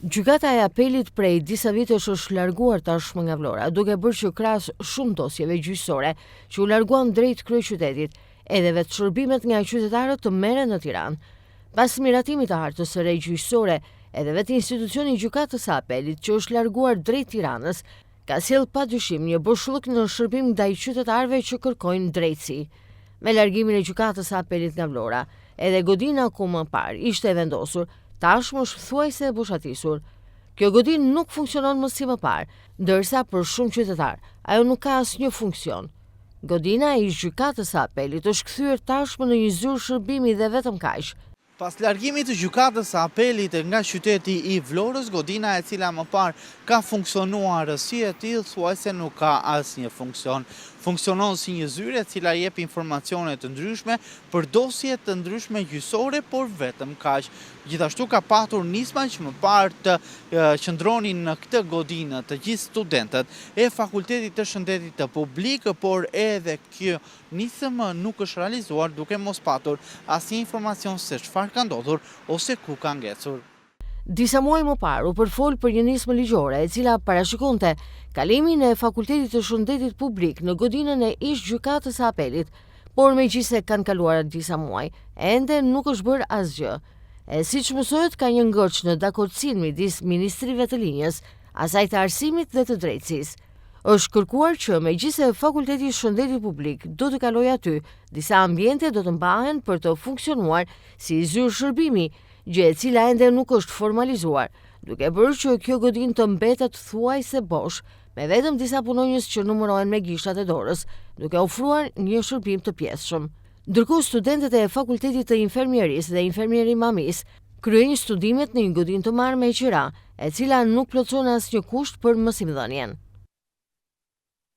Gjykata e apelit prej disa vitesh është larguar tashmë nga Vlora, duke bërë që krahas shumë dosjeve gjyqësore që u larguan drejt kryeqytetit, edhe vetë shërbimet nga qytetarët të merren në Tiranë. Pas miratimit të hartës së re gjyqësore, edhe vetë institucioni i gjykatës së apelit që është larguar drejt Tiranës, ka sjell padyshim një boshllëk në shërbim ndaj qytetarëve që kërkojnë drejtësi. Me largimin e gjykatës së apelit nga Vlora, edhe godina ku më parë ishte e vendosur, tashmë është thuajse e boshatisur. Kjo godinë nuk funksionon më si më parë, ndërsa për shumë qytetar ajo nuk ka asnjë funksion. Godina e gjykatës së apelit është kthyer tashmë në një zyrë shërbimi dhe vetëm kaq. Pas largimit të gjykatës së apelit nga qyteti i Vlorës, godina e cila më parë ka funksionuar si e tillë thuajse nuk ka asnjë funksion. Funksionon si një zyrë e cila jep informacione të ndryshme për dosje të ndryshme gjyqësore, por vetëm kaq. Gjithashtu ka patur nisma që më parë të qëndronin në këtë godinë të gjithë studentët e Fakultetit të Shëndetit të Publik, por edhe kjo nisëm nuk është realizuar duke mos patur asnjë informacion se çfarë ka ndodhur ose ku ka ngecur. Disa muaj më parë u përfol për një nismë ligjore e cila parashikonte kalimin e Fakultetit të Shëndetit Publik në godinën e ish gjykatës së apelit, por megjithëse kanë kaluar disa muaj, ende nuk është bërë asgjë. E siç mësohet, ka një ngërç në dakordsinë midis ministrive të linjës, asaj të arsimit dhe të drejtësisë. Është kërkuar që megjithëse Fakulteti i Shëndetit Publik do të kalojë aty, disa ambiente do të mbahen për të funksionuar si zyrë shërbimi, gjë e cila ende nuk është formalizuar, duke bërë që kjo godinë të mbetet thuajse bosh, me vetëm disa punonjës që numërohen me gishtat e dorës, duke ofruar një shërbim të pjesshëm. Ndërkohë studentët e Fakultetit të Infermierisë dhe Infermieri Mamis kryejnë studimet në një godinë të marrë me qira, e cila nuk plotson asnjë kusht për mësimdhënien.